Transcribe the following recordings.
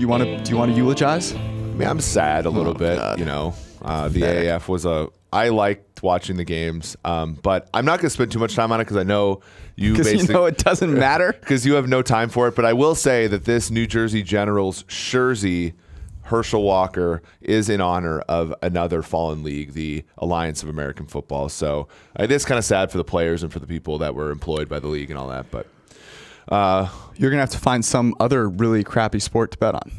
you want to eulogize? I mean, I'm sad a little bit. God. You know, the AAF was I liked watching the games, but I'm not going to spend too much time on it because I know you it doesn't matter because you have no time for it. But I will say that this New Jersey Generals jersey, Herschel Walker, is in honor of another fallen league, the Alliance of American Football. So it is kind of sad for the players and for the people that were employed by the league and all that. But you're going to have to find some other really crappy sport to bet on.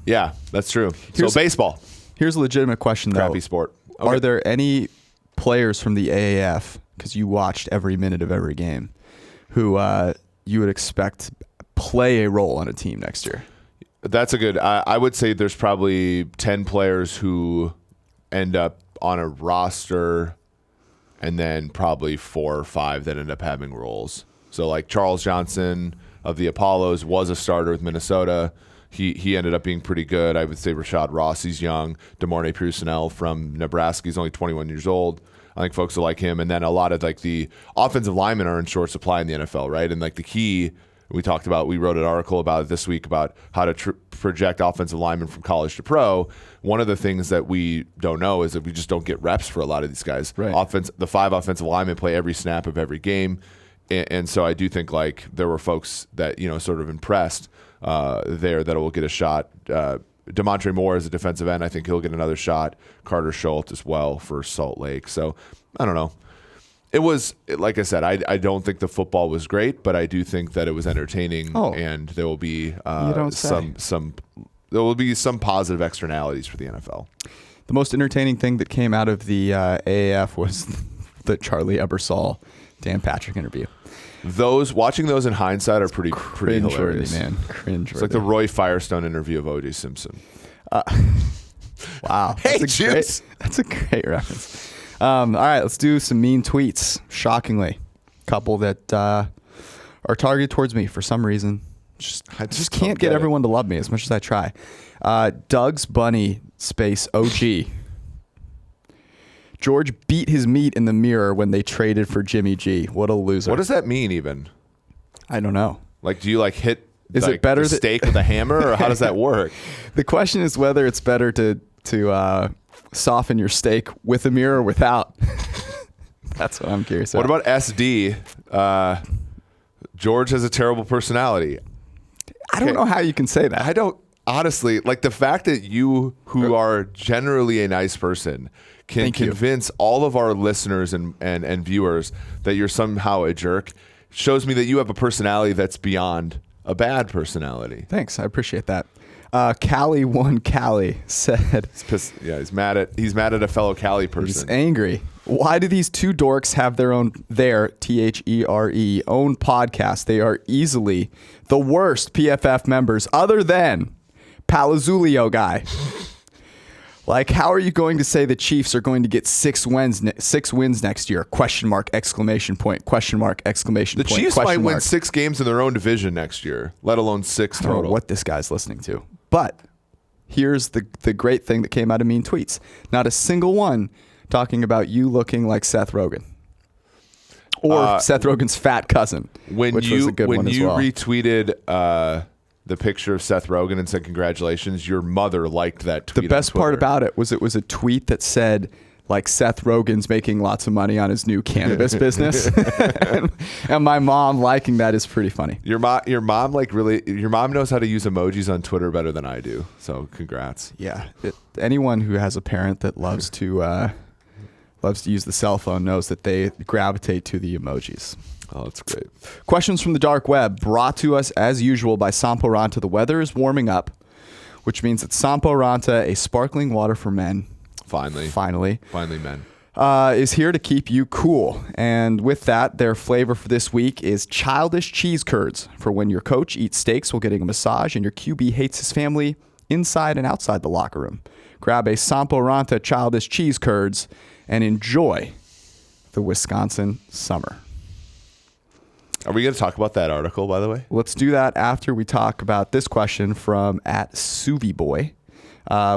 Yeah, that's true. So baseball. Here's a legitimate question, though. Crappy sport. Okay. Are there any players from the AAF, because you watched every minute of every game, who you would expect play a role on a team next year? That's a good. I would say there's probably 10 players who end up on a roster, and then probably 4 or 5 that end up having roles. So like Charles Johnson of the Apollos was a starter with Minnesota. He ended up being pretty good. I would say Rashad Ross, he's young. DeMornay Purcell from Nebraska, he's only 21 years old. I think folks will like him. And then a lot of like the offensive linemen are in short supply in the NFL, right? And like the key we wrote an article about it this week about how to project offensive linemen from college to pro. One of the things that we don't know is that we just don't get reps for a lot of these guys. Right. The 5 offensive linemen play every snap of every game. And so I do think like there were folks that, sort of impressed there that will get a shot. Demontre Moore is a defensive end. I think he'll get another shot. Carter Schultz as well for Salt Lake. So I don't know. It was, like I said, I don't think the football was great, but I do think that it was entertaining, and there will be some positive externalities for the NFL. The most entertaining thing that came out of the AAF was the Charlie Ebersol Dan Patrick interview. Watching those in hindsight are pretty hilarious, man. Cringe. It's like the Roy Firestone interview of O.J. Simpson. Wow. Hey, that's a great reference. All right, let's do some mean tweets. Shockingly, a couple that are targeted towards me for some reason. I just can't get everyone to love me as much as I try. Doug's Bunny space OG. George beat his meat in the mirror when they traded for Jimmy G. What a loser. What does that mean even? I don't know. Like, do you like hit Is it better the steak with a hammer, or how does that work? The question is whether it's better to soften your steak with a mirror or without. That's what I'm curious about. What about SD? George has a terrible personality. I don't know how you can say that. I don't, honestly, like the fact that you, who are generally a nice person, can convince all of our listeners and viewers that you're somehow a jerk shows me that you have a personality that's beyond a bad personality. Thanks. I appreciate that. Cali said, he's pissed. Yeah, he's mad at a fellow Cali person. He's angry. Why do these two dorks have their THERE own podcast? They are easily the worst PFF members other than Palazzulio guy. Like, how are you going to say the Chiefs are going to get 6 wins next year? Question mark, exclamation point, question mark, exclamation point. The Chiefs might win 6 games in their own division next year, let alone 6 total. I don't know what this guy's listening to. But here's the great thing that came out of mean tweets. Not a single one talking about you looking like Seth Rogen. Or Seth Rogen's fat cousin, which was a good one as well. When you retweeted the picture of Seth Rogen and said congratulations, your mother liked that tweet. The best part about it was a tweet that said, like, Seth Rogen's making lots of money on his new cannabis business. and my mom liking that is pretty funny. Your mom knows how to use emojis on Twitter better than I do. So congrats. Yeah. Anyone who has a parent that loves to use the cell phone knows that they gravitate to the emojis. Oh, that's great. Questions from the dark web brought to us as usual by Sampo Ranta. The weather is warming up, which means that Sampo Ranta, a sparkling water for men, finally men, is here to keep you cool. And with that, their flavor for this week is childish cheese curds for when your coach eats steaks while getting a massage and your QB hates his family inside and outside the locker room. Grab a Sampo Ranta childish cheese curds and enjoy the Wisconsin summer. Are we going to talk about that article, by the way? Let's do that after we talk about this question from @SuviBoy.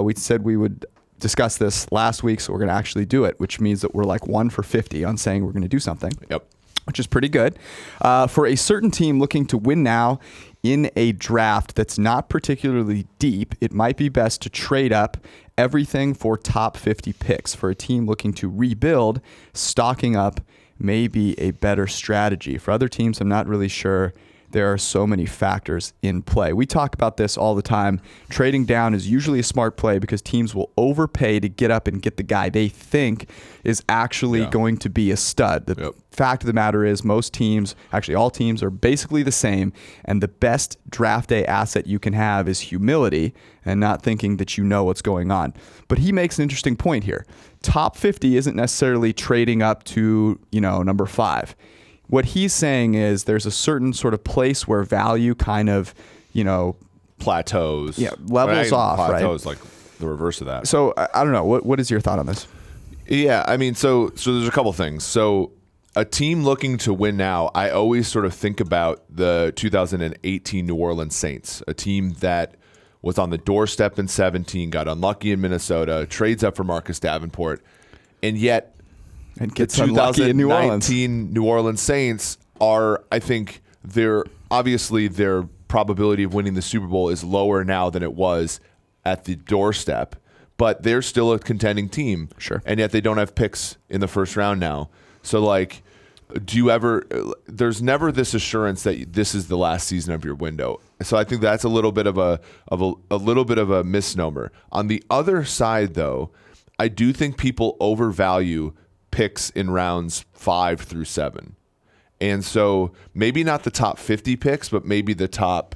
We said we would discuss this last week, so we're going to actually do it, which means that we're like 1 for 50 on saying we're going to do something. Yep. which is pretty good. For a certain team looking to win now in a draft that's not particularly deep, it might be best to trade up everything for top 50 picks. For a team looking to rebuild, stocking up may be a better strategy. For other teams, I'm not really sure. There are so many factors in play. We talk about this all the time. Trading down is usually a smart play because teams will overpay to get up and get the guy they think is actually going to be a stud. The fact of the matter is most teams, actually all teams, are basically the same, and the best draft day asset you can have is humility and not thinking that you know what's going on. But he makes an interesting point here. Top 50 isn't necessarily trading up to, number 5. What he's saying is there's a certain sort of place where value kind of, plateaus. Yeah, levels off, plateaus, right? like the reverse of that. So I don't know. What is your thought on this? Yeah, I mean, so there's a couple things. So a team looking to win now, I always sort of think about the 2018 New Orleans Saints, a team that was on the doorstep in 17, got unlucky in Minnesota, trades up for Marcus Davenport, and yet and gets unlucky in New Orleans. 2019 New Orleans Saints are, I think, their probability of winning the Super Bowl is lower now than it was at the doorstep, but they're still a contending team. Sure. And yet they don't have picks in the first round now. So there's never this assurance that this is the last season of your window. So I think that's a little bit of a misnomer. On the other side, though, I do think people overvalue picks in rounds 5 through 7. And so maybe not the top 50 picks, but maybe the top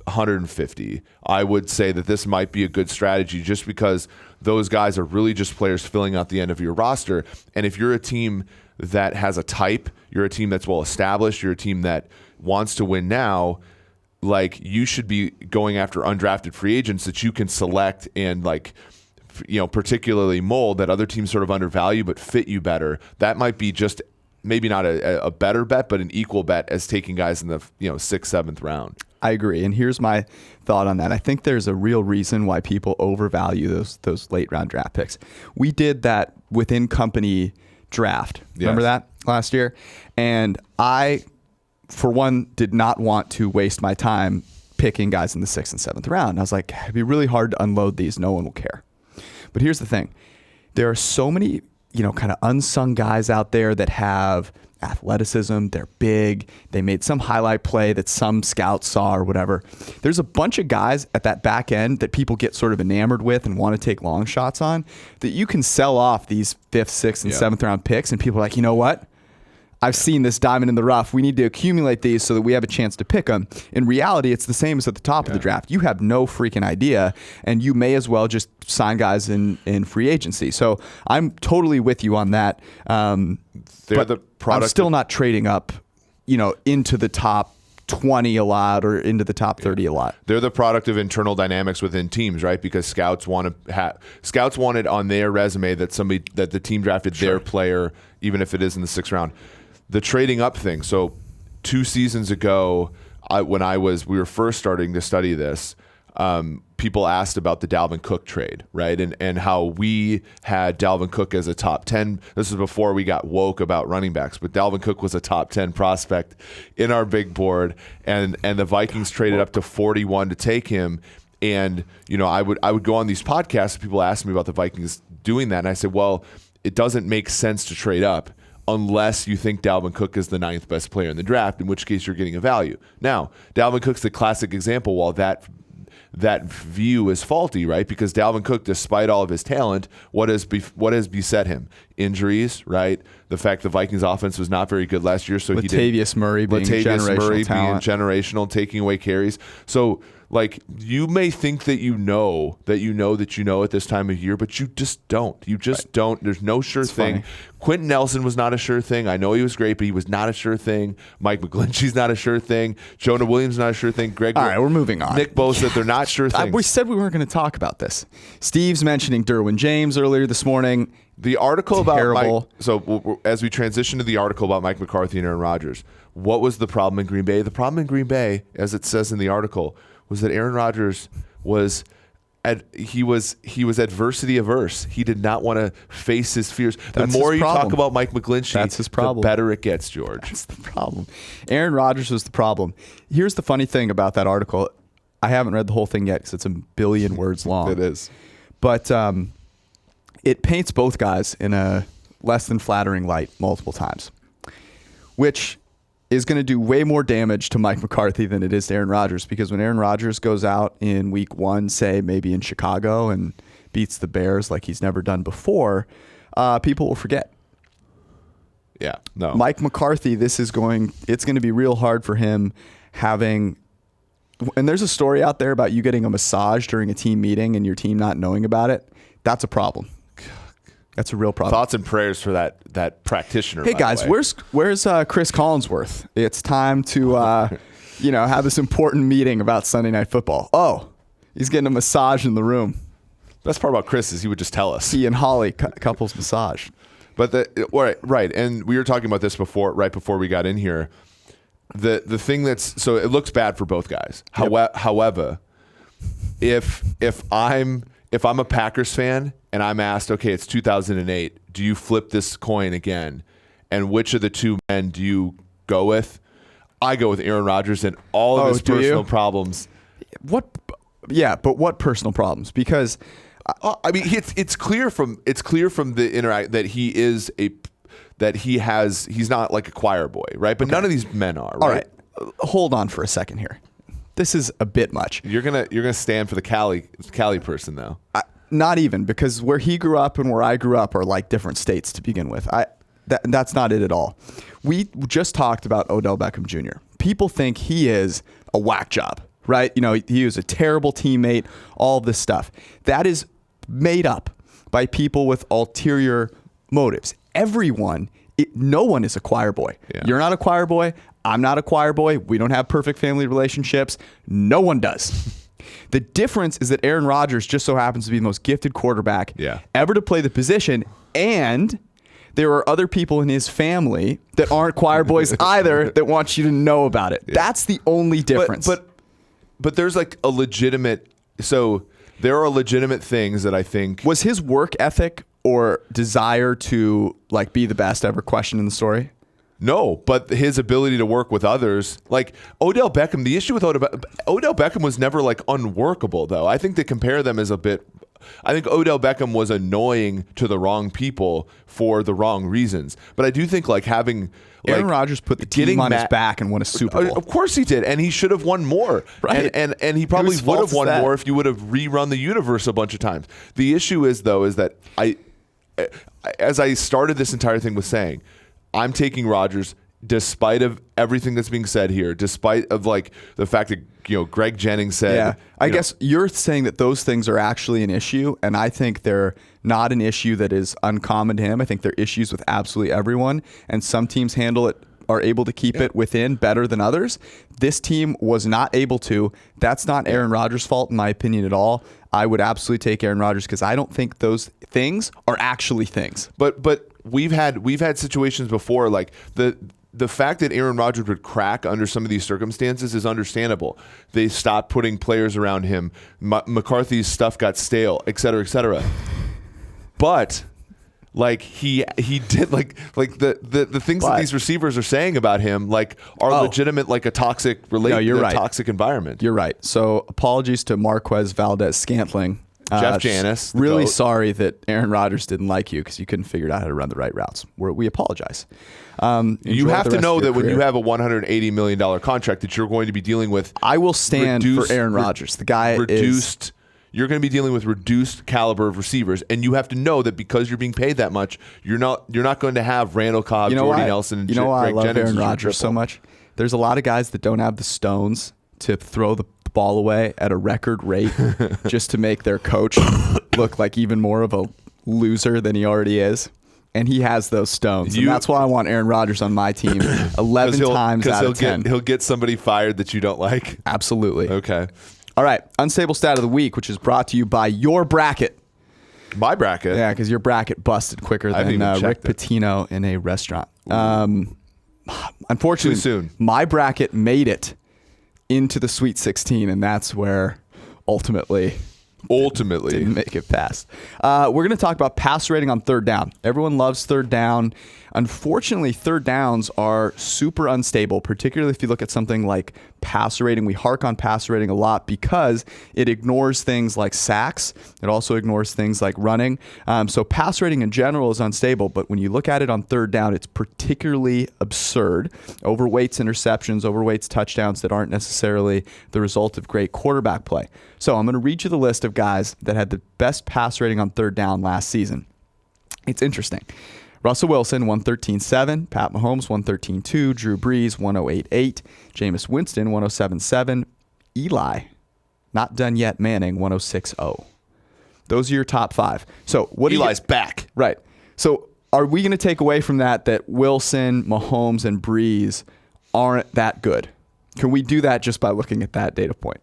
150. I would say that this might be a good strategy just because those guys are really just players filling out the end of your roster. And if you're a team that has a type, you're a team that's well established, you're a team that wants to win now, you should be going after undrafted free agents that you can select and particularly mold that other teams sort of undervalue but fit you better. That might be just maybe not a better bet, but an equal bet as taking guys in the 6th, 7th round. I agree. And here's my thought on that. I think there's a real reason why people overvalue those late round draft picks. We did that within company draft. Yes. Remember that last year? And I, for one, did not want to waste my time picking guys in the 6th and 7th round. And I was like, it'd be really hard to unload these. No one will care. But here's the thing. There are so many, kind of unsung guys out there that have athleticism. They're big. They made some highlight play that some scouts saw or whatever. There's a bunch of guys at that back end that people get sort of enamored with and want to take long shots on that you can sell off these 5th, 6th, and 7th round picks. And people are like, you know what? I've seen this diamond in the rough. We need to accumulate these so that we have a chance to pick them. In reality, it's the same as at the top of the draft. You have no freaking idea, and you may as well just sign guys in free agency. So I'm totally with you on that. But I'm still not trading up, into the top 20 a lot or into the top 30 a lot. They're the product of internal dynamics within teams, right? Because scouts wanted on their resume that the team drafted their player, even if it is in the 6th round. The trading up thing. So 2 seasons ago, when we were first starting to study this, people asked about the Dalvin Cook trade, right? And how we had Dalvin Cook as a top 10. This is before we got woke about running backs, but Dalvin Cook was a top 10 prospect in our big board, and the Vikings traded up to 41 to take him. And I would go on these podcasts and people ask me about the Vikings doing that, and I said, well, it doesn't make sense to trade up unless you think Dalvin Cook is the 9th best player in the draft, in which case you're getting a value. Now, Dalvin Cook's the classic example. While that view is faulty, right? Because Dalvin Cook, despite all of his talent, what has beset him? Injuries, right? The fact the Vikings offense was not very good last year, so Latavius Murray being generational, taking away carries. So you may think that you know at this time of year, but you just don't. You just don't. There's no sure thing. Funny. Quentin Nelson was not a sure thing. I know he was great, but he was not a sure thing. Mike McGlinchey's not a sure thing. Jonah Williams not a sure thing. All right, we're moving on. Nick Bosa, they're not sure things. We said we weren't going to talk about this. Steve's mentioning Derwin James earlier this morning. The article about Mike, so as we transition to the article about Mike McCarthy and Aaron Rodgers, what was the problem in Green Bay? The problem in Green Bay, as it says in the article, was that Aaron Rodgers was he was adversity averse. He did not want to face his fears. That's the more his you problem. talk about Mike McGlinchey, That's his problem. the better it gets, George. That's the problem. Aaron Rodgers was the problem. Here's the funny thing about that article. I haven't read the whole thing yet because it's a billion words long. It is. But it paints both guys in a less than flattering light multiple times, which is going to do way more damage to Mike McCarthy than it is to Aaron Rodgers, because when Aaron Rodgers goes out in week 1, say maybe in Chicago, and beats the Bears like he's never done before, people will forget. Yeah, no. Mike McCarthy, it's going to be real hard for him having, and there's a story out there about you getting a massage during a team meeting and your team not knowing about it. That's a problem. That's a real problem. Thoughts and prayers for that practitioner. Hey guys, where's Chris Collinsworth? It's time to have this important meeting about Sunday Night Football. Oh, he's getting a massage in the room. Best part about Chris is he would just tell us. He and Holly couples massage. But right, and we were talking about this right before we got in here. The thing so it looks bad for both guys. Yep. However, if I'm a Packers fan and I'm asked, okay, it's 2008, do you flip this coin again? And which of the two men do you go with? I go with Aaron Rodgers and all of his personal problems. Yeah, but what personal problems? Because I mean, it's clear from the interact that he's not like a choir boy, right? But none of these men are. Right? All right, hold on for a second here. This is a bit much. You're gonna stand for the Cali person though. Not even, because where he grew up and where I grew up are like different states to begin with. That's not it at all. We just talked about Odell Beckham Jr. People think he is a whack job, right? He was a terrible teammate, all this stuff. That is made up by people with ulterior motives. No one is a choir boy. Yeah. You're not a choir boy. I'm not a choir boy. We don't have perfect family relationships. No one does. The difference is that Aaron Rodgers just so happens to be the most gifted quarterback ever to play the position, and there are other people in his family that aren't choir boys either that want you to know about it. Yeah. That's the only difference. But there's like a legitimate. So there are legitimate things that I think. Was his work ethic or desire to like be the best ever questioned in the story? No, but his ability to work with others, like Odell Beckham. The issue with Odell Beckham was never like unworkable, though. I think to compare them is a bit. I think Odell Beckham was annoying to the wrong people for the wrong reasons. But I do think like having Aaron Rodgers put the team on his back and won a Super Bowl. Of course he did, and he should have won more. Right, and he probably would have won more if you would have rerun the universe a bunch of times. The issue is that as I started this entire thing with saying, I'm taking Rodgers despite of everything that's being said here, despite of like the fact that Greg Jennings said. Yeah, I guess you're saying that those things are actually an issue, and I think they're not an issue that is uncommon to him. I think they're issues with absolutely everyone, and some teams are able to keep it within better than others. This team was not able to. That's not Aaron Rodgers' fault, in my opinion, at all. I would absolutely take Aaron Rodgers because I don't think those things are actually things. But we've had situations before, like the fact that Aaron Rodgers would crack under some of these circumstances is understandable. They stopped putting players around him. McCarthy's stuff got stale, et cetera, et cetera. But like he did like the things that these receivers are saying about him like are legitimate, like a toxic toxic environment. You're right. So apologies to Marquez Valdez-Scantling. Jeff Janis. Really GOAT. sorry that Aaron Rodgers didn't like you because you couldn't figure out how to run the right routes. We apologize. You have to know that when you have a $180 million contract that you're going to be dealing with. I will stand for Aaron Rodgers. The guy is... You're going to be dealing with reduced caliber of receivers, and you have to know that because you're being paid that much, you're not going to have Randall Cobb, Jordy Nelson, and Greg Jennings. I love Aaron Rodgers so triple. much. There's a lot of guys that don't have the stones to throw the ball away at a record rate just to make their coach look like even more of a loser than he already is. And he has those stones. And that's why I want Aaron Rodgers on my team 11 times out of 10. He'll get somebody fired that you don't like. Absolutely. Okay. All right. Unstable stat of the week, which is brought to you by your bracket. My bracket? Yeah, because your bracket busted quicker than Rick Pitino in a restaurant. Unfortunately, too soon. My bracket made it into the Sweet 16, and that's where ultimately Ultimately. Didn't make it past. We're going to talk about passer rating on third down. Everyone loves third down. Unfortunately, third downs are super unstable, particularly if you look at something like passer rating. We hark on passer rating a lot because it ignores things like sacks. It also ignores things like running. So passer rating in general is unstable, but when you look at it on third down, it's particularly absurd. Overweights interceptions, overweights touchdowns that aren't necessarily the result of great quarterback play. So I'm going to read you the list of guys that had the best passer rating on third down last season. It's interesting. Russell Wilson, 113.7. Pat Mahomes, 113.2. Drew Brees, 108.8. Jameis Winston, 107.7. Eli, not done yet, Manning, 106.0. Those are your top five. So what? Eli's back. Right. So are we going to take away from that Wilson, Mahomes, and Brees aren't that good? Can we do that just by looking at that data point?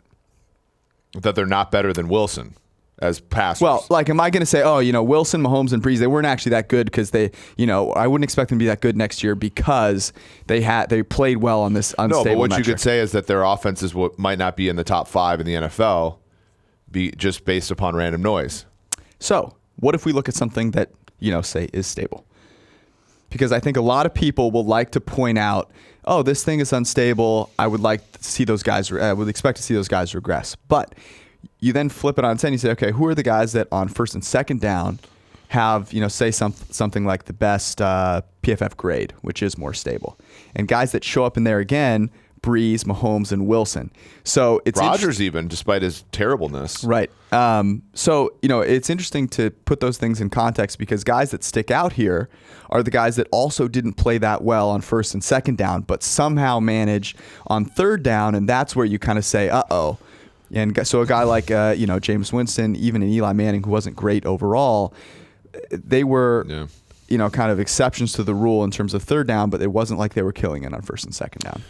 That they're not better than Wilson as passers. Well, like, am I going to say, Wilson, Mahomes, and Brees, they weren't actually that good because they, I wouldn't expect them to be that good next year because they played well on this unstable No, but what metric. you could say is that their offenses might not be in the top 5 in the NFL, just based upon random noise. So, what if we look at something that, say is stable? Because I think a lot of people will like to point out, oh, this thing is unstable. I would expect to see those guys regress. But you then flip it on its head and you say, okay, who are the guys that on first and second down have, say something like the best PFF grade, which is more stable. And guys that show up in there again, Brees, Mahomes, and Wilson. So it's Rodgers even, despite his terribleness. Right. So, it's interesting to put those things in context because guys that stick out here are the guys that also didn't play that well on first and second down, but somehow managed on third down, and that's where you kind of say, uh-oh. And so a guy like, Jameis Winston, even an Eli Manning, who wasn't great overall, they were, kind of exceptions to the rule in terms of third down, but it wasn't like they were killing it on first and second down.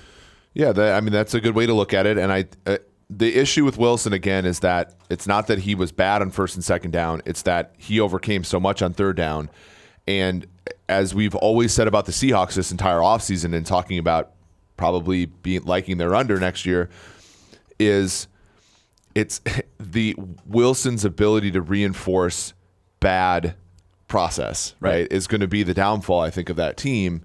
Yeah, that's a good way to look at it. And the issue with Wilson, again, is that it's not that he was bad on first and second down. It's that he overcame so much on third down. And as we've always said about the Seahawks this entire offseason and talking about probably liking their under next year, is it's the Wilson's ability to reinforce bad process, right, is going to be the downfall, I think, of that team.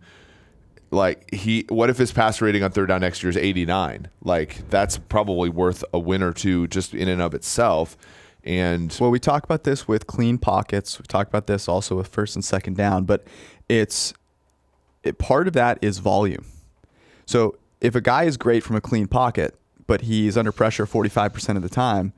Like, what if his pass rating on third down next year is 89? Like, that's probably worth a win or two just in and of itself. And well, we talk about this with clean pockets. We talk about this also with first and second down, but part of that is volume. So if a guy is great from a clean pocket, but he's under pressure 45% of the time,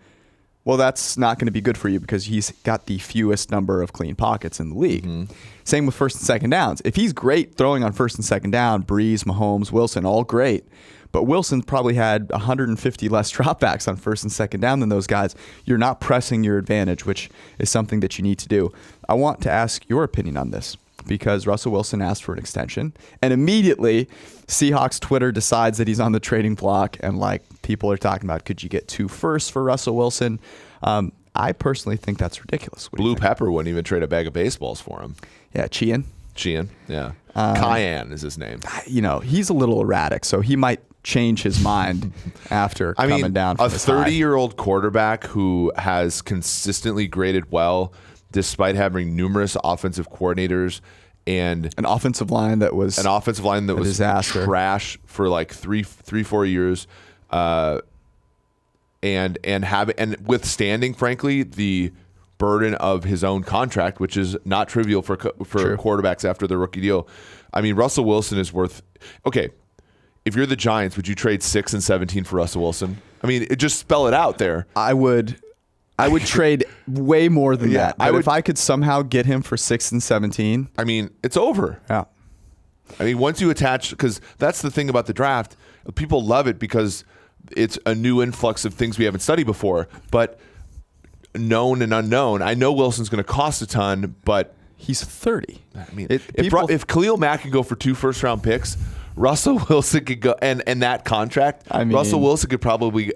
well, that's not going to be good for you because he's got the fewest number of clean pockets in the league. Mm-hmm. Same with first and second downs. If he's great throwing on first and second down, Brees, Mahomes, Wilson, all great, but Wilson probably had 150 less dropbacks on first and second down than those guys. You're not pressing your advantage, which is something that you need to do. I want to ask your opinion on this because Russell Wilson asked for an extension, and immediately Seahawks Twitter decides that he's on the trading block, and people are talking about, could you get 2 firsts for Russell Wilson? I personally think that's ridiculous. Blue Pepper wouldn't even trade a bag of baseballs for him. Yeah, Sheehan, yeah. Cayenne is his name. He's a little erratic, so he might change his mind after coming down from a his high. 30-year-old quarterback who has consistently graded well despite having numerous offensive coordinators and an offensive line that was disaster, trash for like 3-4 years, and withstanding, frankly, the burden of his own contract, which is not trivial for quarterbacks after the rookie deal. I mean, Russell Wilson is worth. Okay, if you're the Giants, would you trade 6 and 17 for Russell Wilson? I mean, just spell it out there. I would trade way more than that. But if I could somehow get him for 6 and 17, I mean, it's over. Yeah. I mean, once you attach, because that's the thing about the draft, people love it because it's a new influx of things we haven't studied before. But known and unknown, I know Wilson's going to cost a ton, but he's 30. I mean, if Khalil Mack can go for 2 first-round picks, Russell Wilson could go, and that contract, Russell Wilson could probably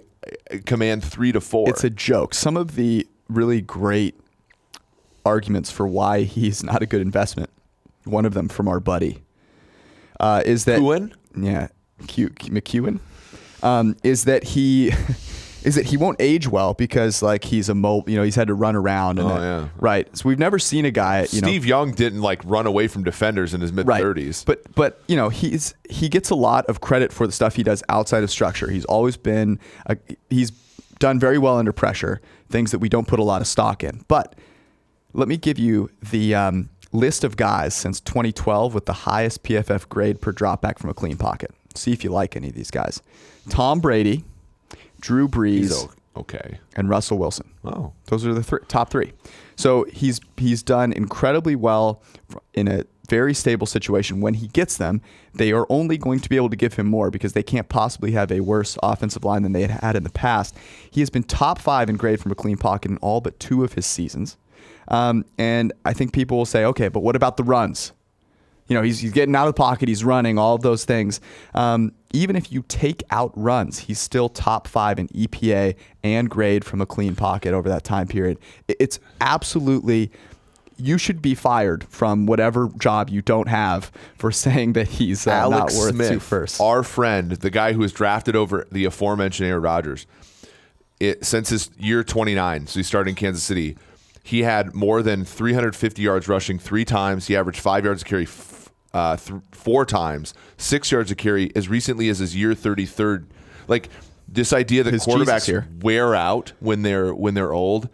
command 3 to 4. It's a joke. Some of the really great arguments for why he's not a good investment, one of them from our buddy, is that McEwen? Yeah, McEwen, is that is that he won't age well because like he's he's had to run around. And right. So we've never seen a guy. Steve Young didn't like run away from defenders in his mid-30s. Right. But he gets a lot of credit for the stuff he does outside of structure. He's always been he's done very well under pressure, things that we don't put a lot of stock in. But let me give you the list of guys since 2012 with the highest PFF grade per dropback from a clean pocket. See if you like any of these guys. Tom Brady, Drew Brees, and Russell Wilson. Oh, those are the top three. So he's done incredibly well in a very stable situation. When he gets them, they are only going to be able to give him more because they can't possibly have a worse offensive line than they had in the past. He has been top 5 in grade from a clean pocket in all but 2 of his seasons. And I think people will say, okay, but what about the runs? He's getting out of the pocket, he's running, all of those things. Even if you take out runs, he's still top 5 in EPA and grade from a clean pocket over that time period. It's absolutely, you should be fired from whatever job you don't have for saying that he's not worth Smith, 2 firsts. Our friend, the guy who was drafted over the aforementioned Aaron Rodgers, since his year 29, so he started in Kansas City, he had more than 350 yards rushing 3 times. He averaged 5 yards a carry 4 times, 6 yards a carry as recently as his year 33rd. Like this idea that quarterbacks wear out when they're old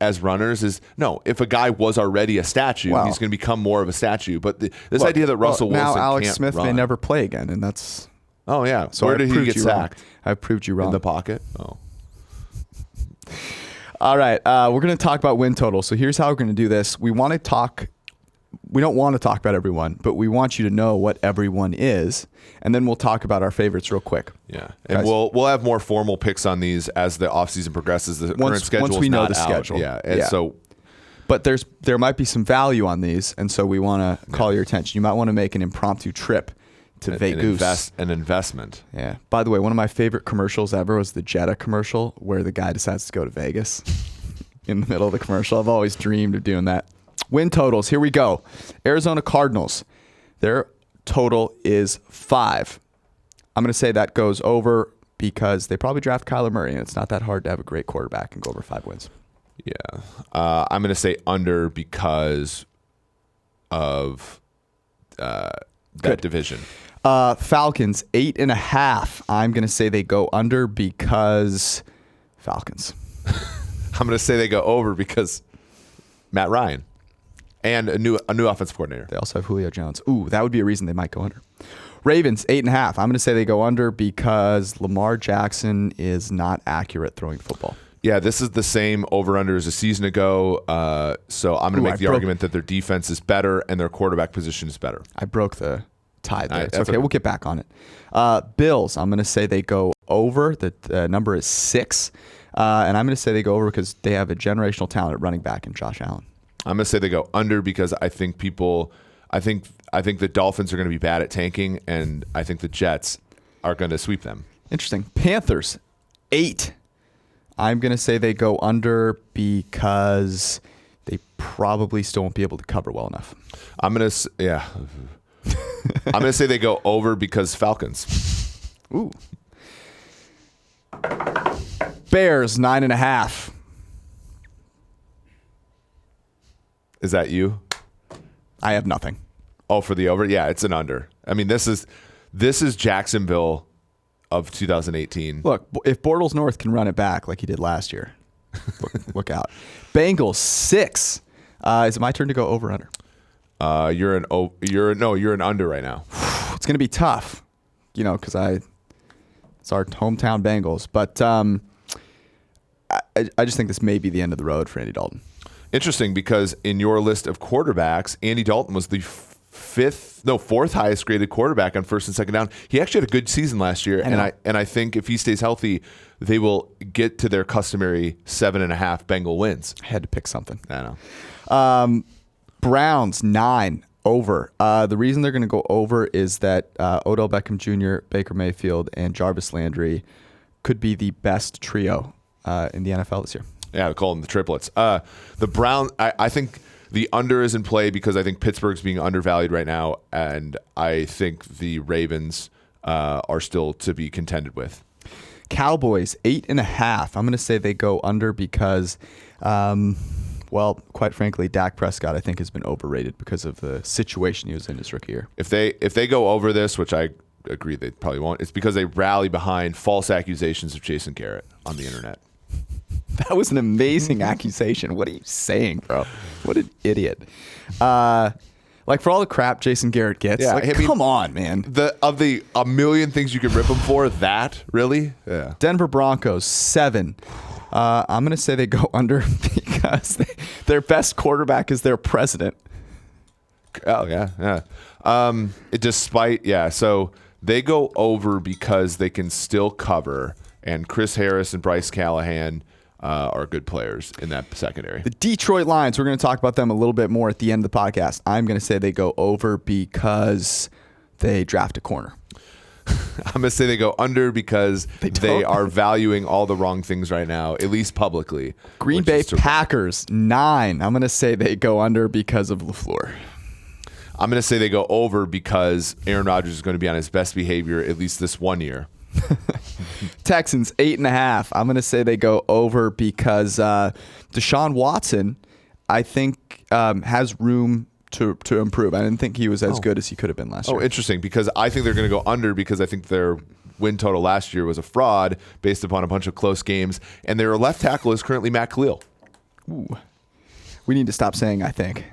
as runners is no. If a guy was already a statue, he's going to become more of a statue. But this idea that Russell Wilson now Alex can't Smith run. may never play again, and that's So where did he get sacked? I've proved you wrong. In the pocket. Oh. All right, we're going to talk about win total. So here's how we're going to do this. We don't want to talk about everyone, but we want you to know what everyone is, and then we'll talk about our favorites real quick. Yeah, and we'll have more formal picks on these as the offseason progresses. The current schedule once we is know not the out. schedule. Yeah, so. But there might be some value on these, and so we want to call your attention. You might want to make an impromptu trip to Vegas. An investment. Yeah. By the way, one of my favorite commercials ever was the Jetta commercial where the guy decides to go to Vegas in the middle of the commercial. I've always dreamed of doing that. Win totals. Here we go. Arizona Cardinals. Their total is 5. I'm going to say that goes over because they probably draft Kyler Murray, and it's not that hard to have a great quarterback and go over 5 wins. Yeah. I'm going to say under because of that division. Falcons, 8.5. I'm going to say they go under because Falcons. I'm going to say they go over because Matt Ryan and a new offensive coordinator. They also have Julio Jones. Ooh, that would be a reason they might go under. Ravens, 8.5. I'm going to say they go under because Lamar Jackson is not accurate throwing the football. Yeah, this is the same over-under as a season ago. So I'm going to make the argument that their defense is better and their quarterback position is better. I broke the tie there. It's okay. We'll get back on it. Bills, I'm going to say they go over. The number is 6. And I'm going to say they go over because they have a generational talent at running back in Josh Allen. I'm going to say they go under because I think the Dolphins are going to be bad at tanking, and I think the Jets are going to sweep them. Interesting. Panthers, 8. I'm going to say they go under because they probably still won't be able to cover well enough. I'm going to say they go over because Falcons. Ooh. Bears, 9.5. Is that you? I have nothing. Oh, for the over? Yeah, it's an under. I mean, this is Jacksonville of 2018. Look, if Bortles North can run it back like he did last year, look out. Bengals, 6. Is it my turn to go over under? You're an under right now. It's going to be tough, because it's our hometown Bengals. But I just think this may be the end of the road for Andy Dalton. Interesting, because in your list of quarterbacks, Andy Dalton was the fourth highest graded quarterback on first and second down. He actually had a good season last year, and I think if he stays healthy, they will get to their customary 7.5 Bengal wins. I had to pick something. I know. Browns, 9, over. The reason they're going to go over is that Odell Beckham Jr., Baker Mayfield, and Jarvis Landry could be the best trio in the NFL this year. Yeah, they call them the triplets. The Browns, I think the under is in play because I think Pittsburgh's being undervalued right now, and I think the Ravens are still to be contended with. Cowboys 8.5. I'm going to say they go under because, well, quite frankly, Dak Prescott I think has been overrated because of the situation he was in his rookie year. If they go over this, which I agree they probably won't, it's because they rally behind false accusations of Jason Garrett on the internet. That was an amazing accusation. What are you saying, bro? What an idiot. Like, for all the crap Jason Garrett gets, come on, man. Of the a million things you could rip him for, that, really? Yeah. Denver Broncos, 7. I'm going to say they go under because their best quarterback is their president. Oh, yeah. So they go over because they can still cover, and Chris Harris and Bryce Callahan are good players in that secondary. The Detroit Lions, we're going to talk about them a little bit more at the end of the podcast. I'm going to say they go over because they draft a corner. I'm going to say they go under because they are valuing all the wrong things right now, at least publicly. Green Bay Packers, 9. I'm going to say they go under because of LaFleur. I'm going to say they go over because Aaron Rodgers is going to be on his best behavior at least this 1 year. Texans 8.5. I'm going to say they go over because Deshaun Watson, I think, has room to improve. I didn't think he was as good as he could have been last year. Oh, interesting, because I think they're going to go under because I think their win total last year was a fraud based upon a bunch of close games, and their left tackle is currently Matt Khalil. Ooh. We need to stop saying I think.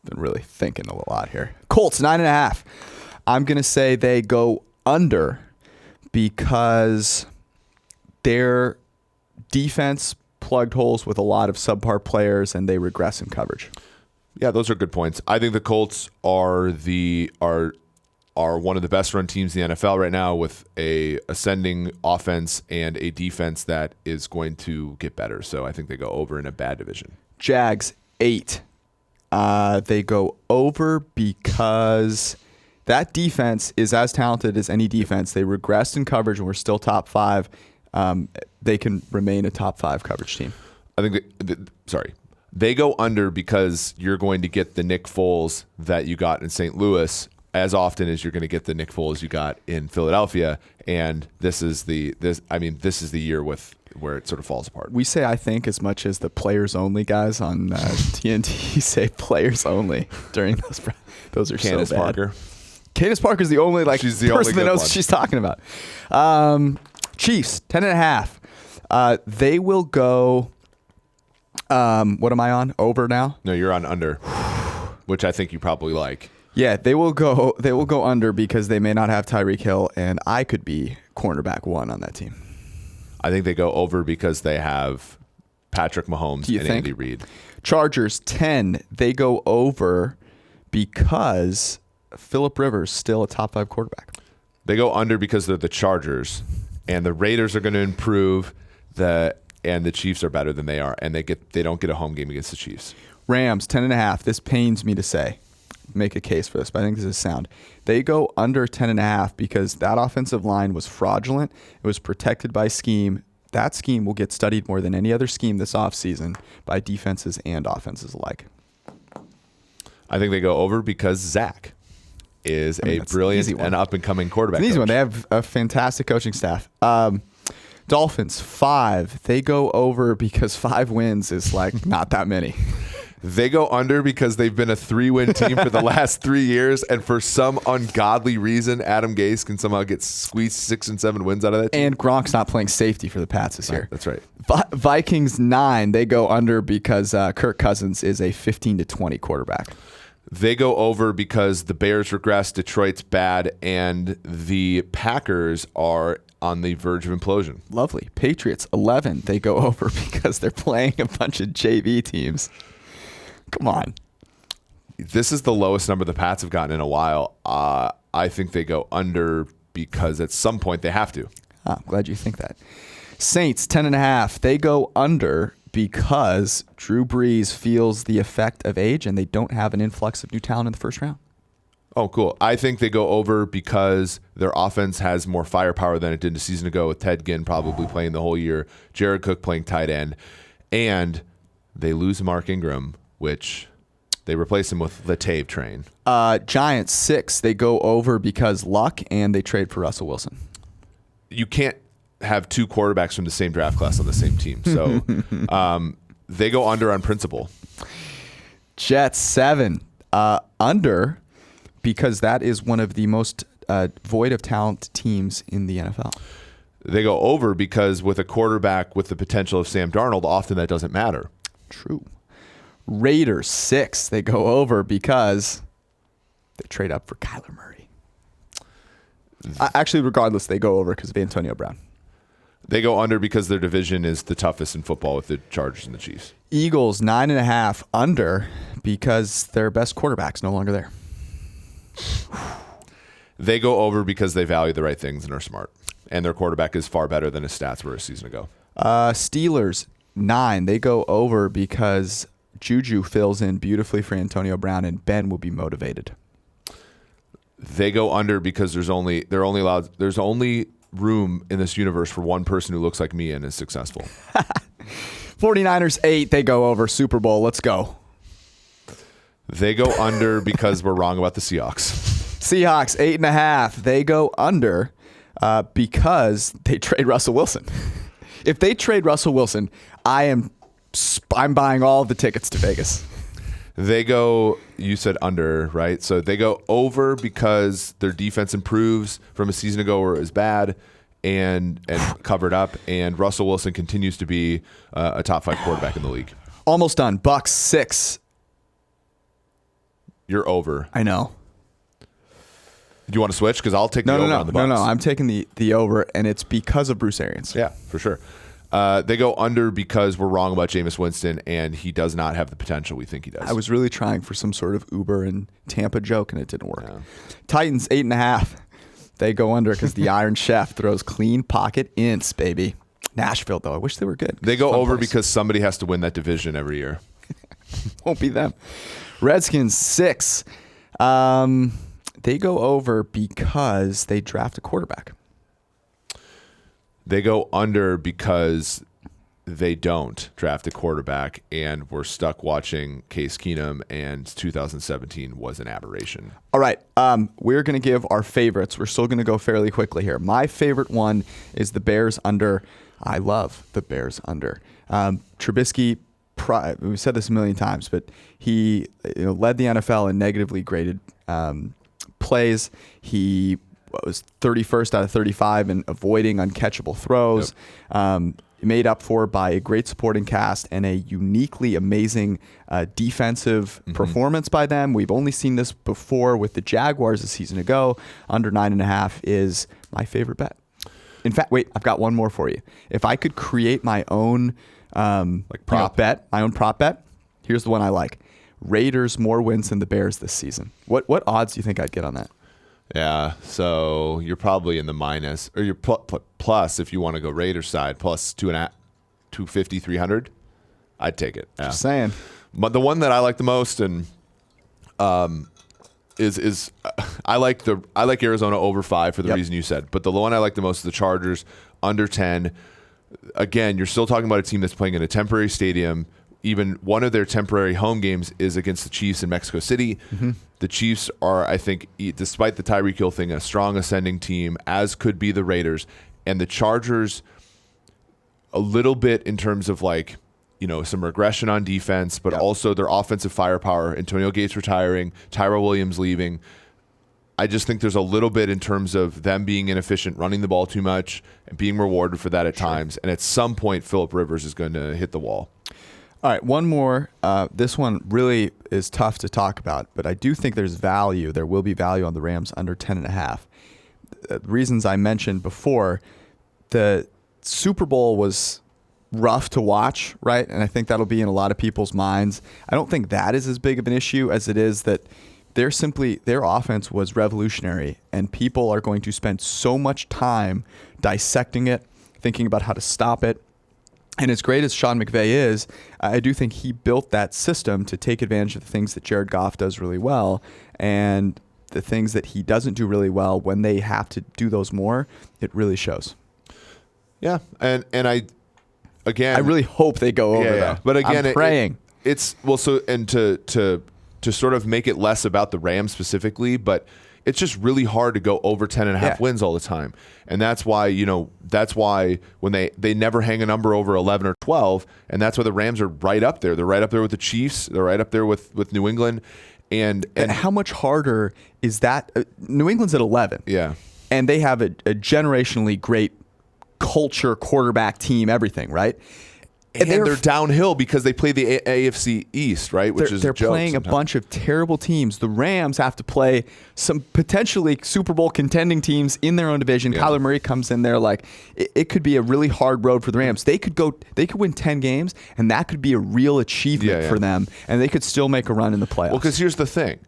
Been really thinking a lot here. Colts 9.5. I'm going to say they go under because their defense plugged holes with a lot of subpar players and they regress in coverage. Yeah, those are good points. I think the Colts are one of the best run teams in the NFL right now, with a ascending offense and a defense that is going to get better. So I think they go over in a bad division. Jags 8. They go over because that defense is as talented as any defense. They regressed in coverage and we're still top 5. They can remain a top 5 coverage team. I think they go under because you're going to get the Nick Foles that you got in St. Louis as often as you're going to get the Nick Foles you got in Philadelphia, and this is the year where it sort of falls apart. We say I think as much as the players only guys on TNT say players only during those. Those are Candace so bad. Parker. Candace Parker's the only she's the person only that knows one. what she's talking about. Chiefs 10.5. They will go. What am I on? Over now? No, you're on under, which I think you probably like. Yeah, they will go. They will go under because they may not have Tyreek Hill, and I could be cornerback 1 on that team. I think they go over because they have Patrick Mahomes and Andy Reid. Chargers 10. They go over because Phillip Rivers still a top 5 quarterback. They go under because they're the Chargers, and the Raiders are going to improve, and the Chiefs are better than they are, and they don't get a home game against the Chiefs. Rams 10.5. This pains me to say. Make a case for this, but I think this is sound. They go under 10.5 because that offensive line was fraudulent. It was protected by scheme. That scheme will get studied more than any other scheme this offseason by defenses and offenses alike. I think they go over because Zach is a brilliant and up-and-coming quarterback. It's an easy one. They have a fantastic coaching staff. Dolphins 5. They go over because 5 wins is like not that many. They go under because they've been a 3-win team for the last 3 years, and for some ungodly reason, Adam Gase can somehow get squeezed 6 and 7 wins out of that team. And Gronk's not playing safety for the Pats this year. That's right. Vikings 9. They go under because Kirk Cousins is a 15-20 quarterback. They go over because the Bears regress, Detroit's bad, and the Packers are on the verge of implosion. Lovely. Patriots 11. They go over because they're playing a bunch of JV teams. Come on. This is the lowest number the Pats have gotten in a while. I think they go under because at some point they have to. I'm glad you think that. Saints 10.5. They go under because Drew Brees feels the effect of age and they don't have an influx of new talent in the first round. Oh, cool. I think they go over because their offense has more firepower than it did a season ago, with Ted Ginn probably playing the whole year, Jared Cook playing tight end, and they lose Mark Ingram, which they replace him with the Tave train. Giants 6. They go over because luck, and they trade for Russell Wilson. You can't have two quarterbacks from the same draft class on the same team. So they go under on principle. Jets 7 under, because that is one of the most void of talent teams in the NFL. They go over because with a quarterback with the potential of Sam Darnold, often that doesn't matter. True. Raiders 6. They go over because they trade up for Kyler Murray. Actually, regardless, they go over because of Antonio Brown. They go under because their division is the toughest in football with the Chargers and the Chiefs. Eagles 9.5 under because their best quarterback's no longer there. They go over because they value the right things and are smart. And their quarterback is far better than his stats were a season ago. Steelers 9. They go over because Juju fills in beautifully for Antonio Brown and Ben will be motivated. They go under because there's only room in this universe for one person who looks like me and is successful. 49ers 8. They go over. Super Bowl. Let's go. They go under because we're wrong about the Seahawks. Seahawks 8.5. They go under because they trade Russell Wilson. If they trade Russell Wilson, I'm buying all the tickets to Vegas. They go, you said under, right? So they go over because their defense improves from a season ago where it was bad and covered up, and Russell Wilson continues to be a top 5 quarterback in the league. Almost done. Bucks 6. You're over. I know. Do you want to switch? Because I'll take the over on the Bucks. No, I'm taking the over, and it's because of Bruce Arians. Yeah, for sure. They go under because we're wrong about Jameis Winston, and he does not have the potential we think he does. I was really trying for some sort of Uber and Tampa joke, and it didn't work. Yeah. Titans 8.5. They go under because the Iron Chef throws clean pocket ints, baby. Nashville, though, I wish they were good. They go over because somebody has to win that division every year. Won't be them. Redskins 6. They go over because they draft a quarterback. They go under because they don't draft a quarterback, and we're stuck watching Case Keenum, and 2017 was an aberration. All right. We're going to give our favorites. We're still going to go fairly quickly here. My favorite one is the Bears under. I love the Bears under. Trubisky, we've said this a million times, but he led the NFL in negatively graded plays. He was 31st out of 35 in avoiding uncatchable throws. Yep. Made up for by a great supporting cast and a uniquely amazing defensive performance by them. We've only seen this before with the Jaguars a season ago. Under 9.5 is my favorite bet. In fact, wait, I've got one more for you. If I could create my own prop bet, here's the one I like. Raiders more wins than the Bears this season. What odds do you think I'd get on that? Yeah, so you're probably in the minus, or you're plus if you want to go Raiders side, plus 250, 300. I'd take it. Yeah. Just saying. But the one that I like the most, and is I like Arizona over 5 for the reason you said. But the one I like the most is the Chargers under 10. Again, you're still talking about a team that's playing in a temporary stadium. Even one of their temporary home games is against the Chiefs in Mexico City. Mm-hmm. The Chiefs are, I think, despite the Tyreek Hill thing, a strong ascending team, as could be the Raiders. And the Chargers, a little bit in terms of some regression on defense, but also their offensive firepower. Antonio Gates retiring, Tyrell Williams leaving. I just think there's a little bit in terms of them being inefficient, running the ball too much, and being rewarded for that at times. And at some point, Phillip Rivers is going to hit the wall. All right, one more. This one really is tough to talk about, but I do think there's value. There will be value on the Rams under 10.5. The reasons I mentioned before, the Super Bowl was rough to watch, right? And I think that'll be in a lot of people's minds. I don't think that is as big of an issue as it is that their offense was revolutionary, and people are going to spend so much time dissecting it, thinking about how to stop it. And as great as Sean McVay is, I do think he built that system to take advantage of the things that Jared Goff does really well, and the things that he doesn't do really well. When they have to do those more, it really shows. Yeah, and I really hope they go over though. But again, I'm praying. To sort of make it less about the Rams specifically, but it's just really hard to go over 10.5 wins all the time. And that's why, when they never hang a number over 11 or 12, and that's why the Rams are right up there. They're right up there with the Chiefs. They're right up there with New England. And how much harder is that? New England's at 11. Yeah. And they have a generationally great culture, quarterback, team, everything, right? And they're downhill because they play the AFC East, right? They're playing a bunch of terrible teams. The Rams have to play some potentially Super Bowl contending teams in their own division. Yeah. Kyler Murray comes in there like it could be a really hard road for the Rams. They could win 10 games, and that could be a real achievement for them, and they could still make a run in the playoffs. Well, because here's the thing.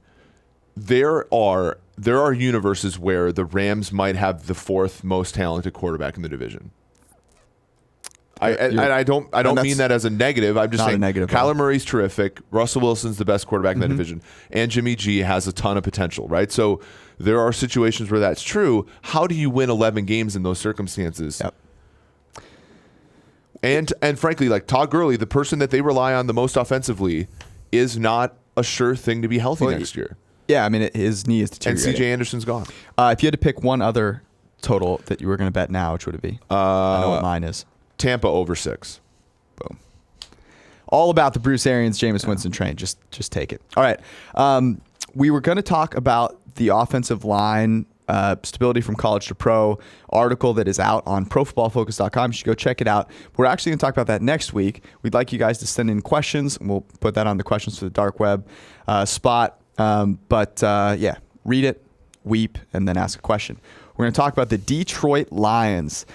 There are universes where the Rams might have the 4th most talented quarterback in the division. I don't mean that as a negative. I'm just saying Kyler Murray's terrific. Russell Wilson's the best quarterback in that division. And Jimmy G has a ton of potential, right? So there are situations where that's true. How do you win 11 games in those circumstances? Yep. And frankly, like Todd Gurley, the person that they rely on the most offensively, is not a sure thing to be healthy next year. Yeah, I mean, his knee is deteriorating. And C.J. Anderson's gone. If you had to pick one other total that you were going to bet now, which would it be? I know what mine is. Tampa over 6. Boom. All about the Bruce Arians, Jameis Winston train. Just take it. All right. We were going to talk about the offensive line stability from college to pro article that is out on profootballfocus.com. You should go check it out. We're actually going to talk about that next week. We'd like you guys to send in questions, and we'll put that on the questions for the dark web spot. But read it, weep, and then ask a question. We're going to talk about the Detroit Lions.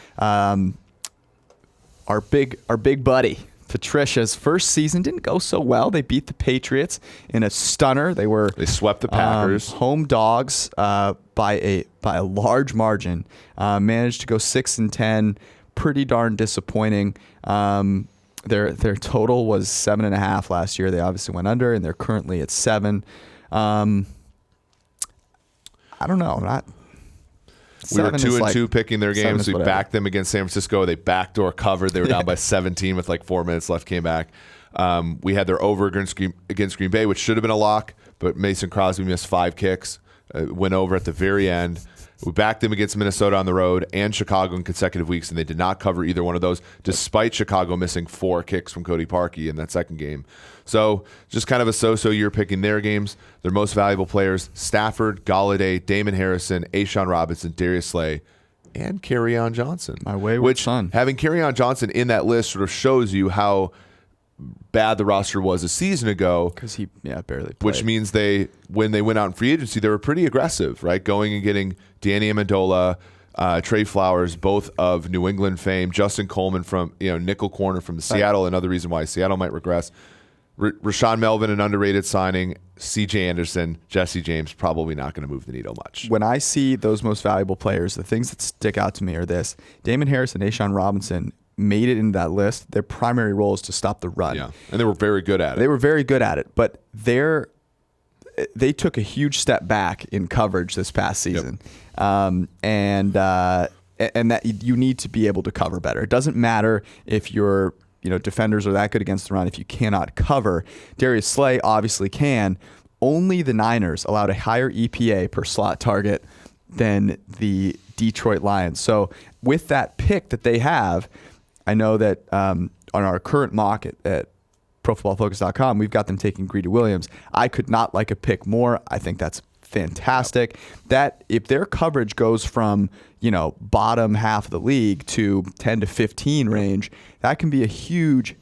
Our big buddy Patricia's first season didn't go so well. They beat the Patriots in a stunner. They swept the Packers, home dogs by a large margin. Managed to go 6-10. Pretty darn disappointing. Their total was 7.5 last year. They obviously went under, and they're currently at 7. I don't know. We were 2-2 picking their games. We backed them against San Francisco. They backdoor covered. They were down by 17 with like 4 minutes left. Came back. We had their over against Green Bay, which should have been a lock, but Mason Crosby missed 5 kicks. Went over at the very end. We backed them against Minnesota on the road and Chicago in consecutive weeks, and they did not cover either one of those, despite Chicago missing 4 kicks from Cody Parkey in that second game. So just kind of a so-so year picking their games. Their most valuable players, Stafford, Golladay, Damon Harrison, A'Shaun Robinson, Darius Slay, and Kerryon Johnson. My wayward son. Having Kerryon Johnson in that list sort of shows you how bad the roster was a season ago. Because he barely played. Which means when they went out in free agency, they were pretty aggressive, right? Going and getting Danny Amendola, Trey Flowers, both of New England fame, Justin Coleman from nickel corner from Seattle, another reason why Seattle might regress. Rashawn Melvin, an underrated signing. C.J. Anderson, Jesse James, probably not going to move the needle much. When I see those most valuable players, the things that stick out to me are this. Damon Harris and A'Shaun Robinson made it into that list. Their primary role is to stop the run. Yeah, and they were very good at it. They were very good at it, but they took a huge step back in coverage this past season. Yep. And that you need to be able to cover better. It doesn't matter if your defenders are that good against the run if you cannot cover. Darius Slay obviously can. Only the Niners allowed a higher EPA per slot target than the Detroit Lions. So with that pick that they have, I know that on our current mock at profootballfocus.com, we've got them taking Greedy Williams. I could not like a pick more. I think that's fantastic. Yep. That if their coverage goes from bottom half of the league to 10 to 15 range, that can be a huge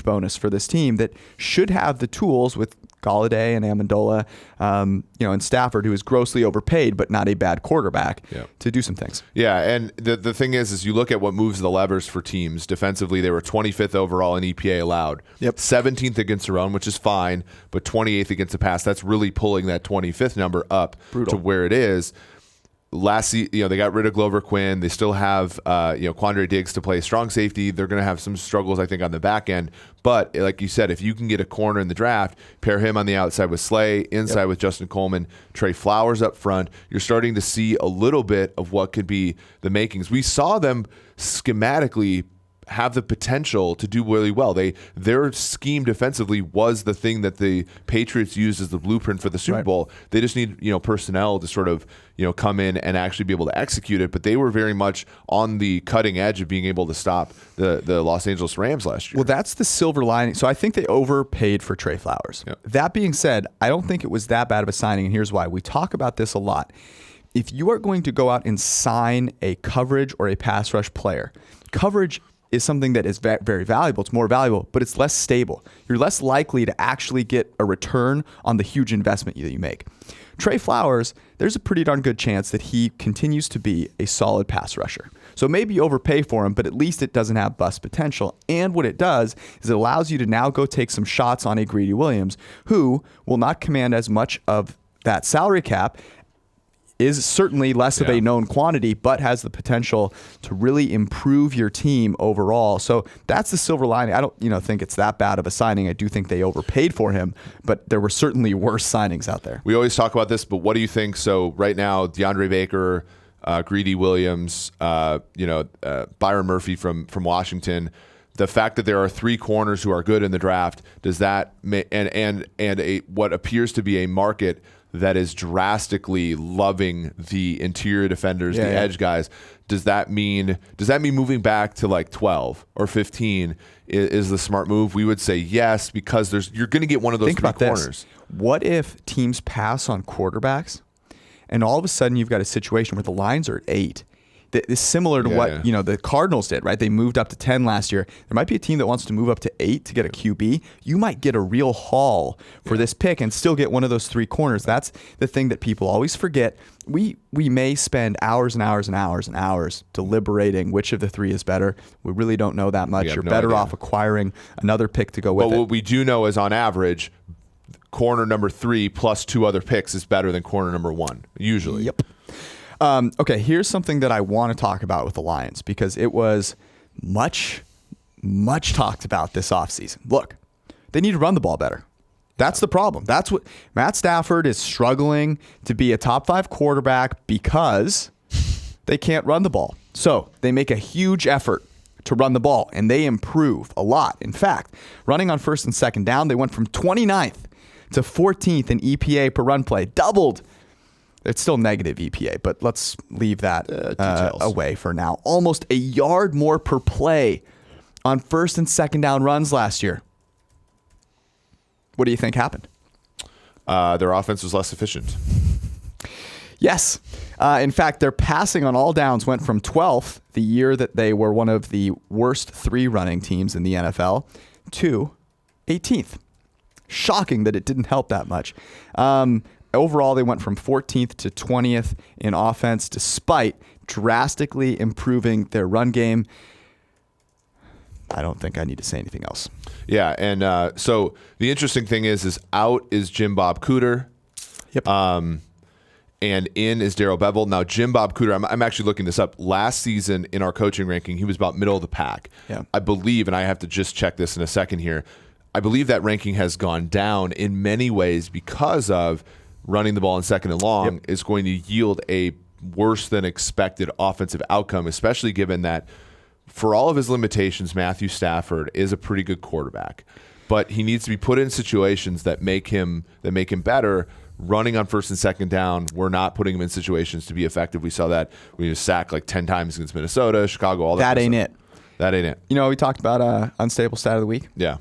bonus for this team that should have the tools with Golladay and Amendola, and Stafford, who is grossly overpaid but not a bad quarterback, to do some things. Yeah, and the thing is you look at what moves the levers for teams. Defensively, they were 25th overall in EPA allowed. Yep. 17th against the run, which is fine, but 28th against the pass. That's really pulling that 25th number up to where it is. They got rid of Glover Quinn. They still have Quandre Diggs to play strong safety. They're going to have some struggles, I think, on the back end. But like you said, if you can get a corner in the draft, pair him on the outside with Slay, inside with Justin Coleman, Trey Flowers up front, you're starting to see a little bit of what could be the makings. We saw them schematically have the potential to do really well. Their scheme defensively was the thing that the Patriots used as the blueprint for the Super Bowl. They just need personnel to sort of come in and actually be able to execute it. But they were very much on the cutting edge of being able to stop the Los Angeles Rams last year. Well, that's the silver lining. So I think they overpaid for Trey Flowers. Yep. That being said, I don't think it was that bad of a signing, and here's why. We talk about this a lot. If you are going to go out and sign a coverage or a pass rush player, coverage is something that is very valuable. It's more valuable, but it's less stable. You're less likely to actually get a return on the huge investment that you make. Trey Flowers, there's a pretty darn good chance that he continues to be a solid pass rusher. So maybe you overpay for him, but at least it doesn't have bust potential. And what it does is it allows you to now go take some shots on a Greedy Williams, who will not command as much of that salary cap, is certainly less of a known quantity, but has the potential to really improve your team overall. So that's the silver lining. I don't think it's that bad of a signing. I do think they overpaid for him, but there were certainly worse signings out there. We always talk about this, but what do you think? So right now, DeAndre Baker, Greedy Williams, Byron Murphy from Washington. The fact that there are 3 corners who are good in the draft, does that what appears to be a market that is drastically loving the interior defenders, the edge guys. Does that mean moving back to like 12 or 15 is the smart move? We would say yes, because you're going to get one of those Think 3 about corners. This. What if teams pass on quarterbacks and all of a sudden you've got a situation where the lines are at 8? It's similar to what the Cardinals did, right? They moved up to 10 last year. There might be a team that wants to move up to 8 to get a QB. You might get a real haul for this pick and still get one of those 3 corners. That's the thing that people always forget. We may spend hours and hours and hours and hours deliberating which of the 3 is better. We really don't know that much. You're better off acquiring another pick to go with it. But what we do know is, on average, corner number 3 plus 2 other picks is better than corner number 1, usually. Yep. Okay, here's something that I want to talk about with the Lions, because it was much talked about this offseason. Look, they need to run the ball better. That's the problem. That's what Matt Stafford is struggling to be a top 5 quarterback because they can't run the ball. So they make a huge effort to run the ball, and they improve a lot. In fact, running on first and second down, they went from 29th to 14th in EPA per run play, doubled. It's still negative EPA, but let's leave that away for now. Almost a yard more per play on first and second down runs last year. What do you think happened? Their offense was less efficient. Yes. In fact, their passing on all downs went from 12th, the year that they were one of the worst 3 running teams in the NFL, to 18th. Shocking that it didn't help that much. Overall, they went from 14th to 20th in offense, despite drastically improving their run game. I don't think I need to say anything else. Yeah, and so the interesting thing is out is Jim Bob Cooter. Yep. And in is Darrell Bevell. Now, Jim Bob Cooter, I'm actually looking this up. Last season in our coaching ranking, he was about middle of the pack. Yeah. I believe, and I have to just check this in a second here, I believe that ranking has gone down in many ways because of running the ball in second and long is going to yield a worse than expected offensive outcome, especially given that for all of his limitations, Matthew Stafford is a pretty good quarterback. But he needs to be put in situations that make him better. Running on first and second down, we're not putting him in situations to be effective. We saw that when he was sacked like 10 times against Minnesota, Chicago, all that. That ain't it. That ain't it. We talked about unstable stat of the week. Yeah.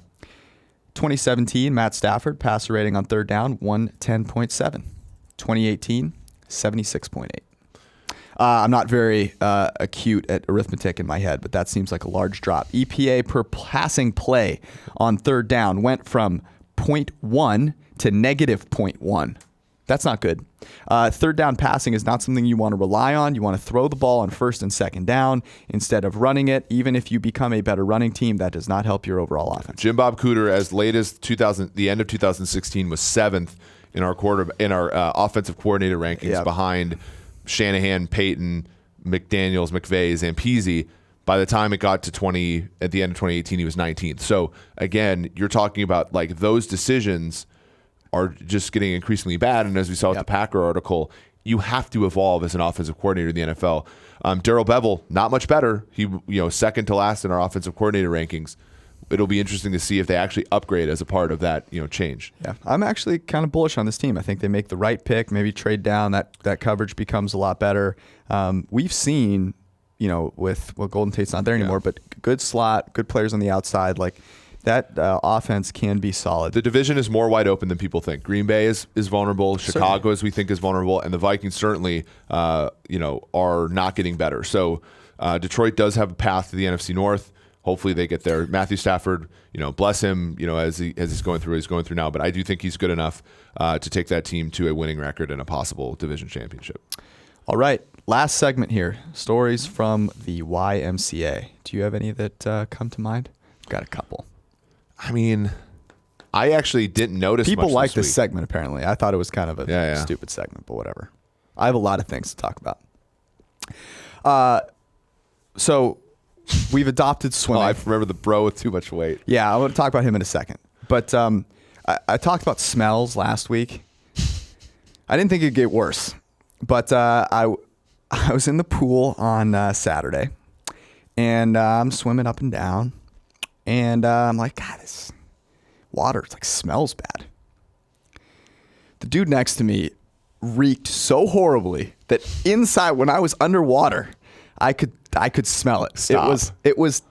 2017, Matt Stafford, passer rating on third down, 110.7. 2018, 76.8. I'm not very acute at arithmetic in my head, but that seems like a large drop. EPA per passing play on third down went from 0.1 to negative 0.1. That's not good. Third down passing is not something you want to rely on. You want to throw the ball on first and second down instead of running it. Even if you become a better running team, that does not help your overall offense. Jim Bob Cooter, as late as the end of 2016, was 7th in our offensive coordinator rankings, behind Shanahan, Payton, McDaniels, McVay, Zampese. By the time it got to at the end of 2018, he was 19th. So again, you're talking about like those decisions are just getting increasingly bad. And as we saw with the Packer article, you have to evolve as an offensive coordinator in the NFL. Darrell Bevell, not much better. He, second to last in our offensive coordinator rankings. It'll be interesting to see if they actually upgrade as a part of that, change. Yeah, I'm actually kind of bullish on this team. I think they make the right pick, maybe trade down. That coverage becomes a lot better. We've seen, Golden Tate's not there anymore, but good slot, good players on the outside. Like that offense can be solid. The division is more wide open than people think. Green Bay is vulnerable. Chicago, as we think, is vulnerable, and the Vikings certainly, are not getting better. So Detroit does have a path to the NFC North. Hopefully they get there. Matthew Stafford, bless him, as he's going through what he's going through now. But I do think he's good enough to take that team to a winning record and a possible division championship. All right, last segment here. Stories from the YMCA. Do you have any that come to mind? I've got a couple. I mean, I actually didn't notice people much like this this segment, apparently. I thought it was kind of a stupid segment, but whatever. I have a lot of things to talk about. So we've adopted swimming. I remember the bro with too much weight. Yeah, I want to talk about him in a second. But I talked about smells last week. I didn't think it'd get worse. But I was in the pool on Saturday, and I'm swimming up and down. And I'm like, God, this water smells bad. The dude next to me reeked so horribly that inside, when I was underwater, I could smell it. Stop. It was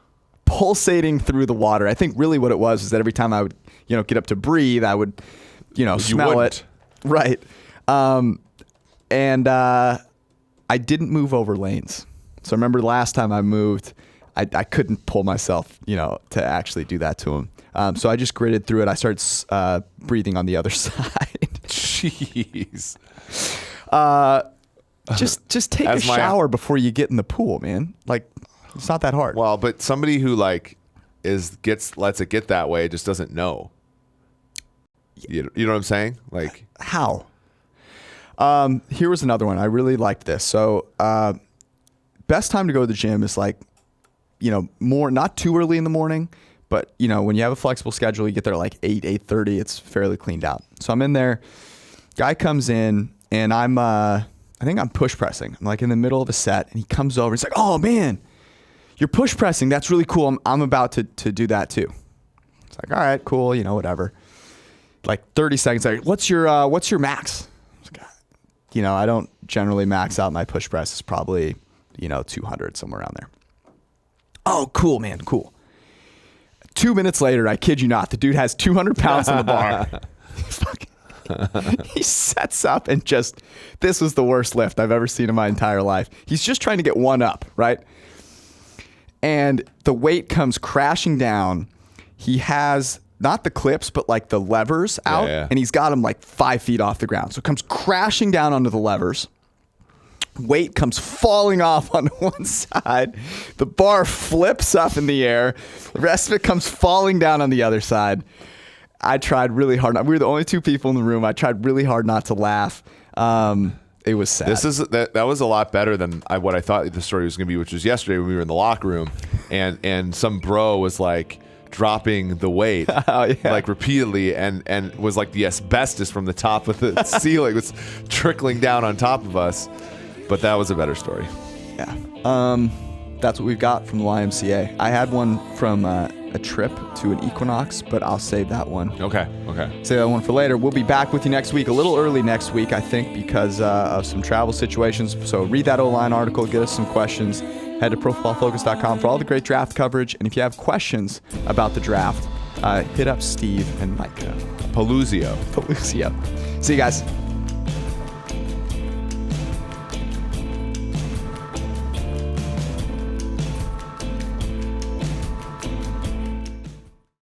pulsating through the water. I think really what it was is that every time I would get up to breathe, I would smell it. Right. And I didn't move over lanes. So I remember last time I moved, I couldn't pull myself, to actually do that to him. So I just gritted through it. I started breathing on the other side. Jeez. Just take a shower before you get in the pool, man. It's not that hard. Well, but somebody who lets it get that way just doesn't know. You know what I'm saying? How? Here was another one. I really liked this. So, best time to go to the gym is more, not too early in the morning, but when you have a flexible schedule, you get there 8:30. It's fairly cleaned out. So I'm in there. Guy comes in, and I think I'm push pressing. I'm in the middle of a set, and he comes over. He's like, "Oh man, you're push pressing. That's really cool. I'm about to do that too." It's like, all right, cool. Whatever. 30 seconds later, what's your max? I don't generally max out my push press. It's probably 200, somewhere around there. Oh, cool, man, cool. 2 minutes later, I kid you not, the dude has 200 pounds on the bar. He sets up and this was the worst lift I've ever seen in my entire life. He's just trying to get one up, right? And the weight comes crashing down. He has not the clips, but the levers out, and he's got them 5 feet off the ground. So it comes crashing down onto the levers. Weight comes falling off on one side. The bar flips up in the air. The rest of it comes falling down on the other side. I tried really hard. We were the only two people in the room. I tried really hard not to laugh. It was sad. That was a lot better than what I thought the story was going to be, which was yesterday when we were in the locker room, and some bro was dropping the weight repeatedly, and was the asbestos from the top of the ceiling was trickling down on top of us. But that was a better story. Yeah. That's what we've got from the YMCA. I had one from a trip to an Equinox, but I'll save that one. Okay. Save that one for later. We'll be back with you next week, a little early next week, I think, because of some travel situations. So read that O-line article, get us some questions. Head to ProFootballFocus.com for all the great draft coverage. And if you have questions about the draft, hit up Steve and Mike. Paluzio. See you guys.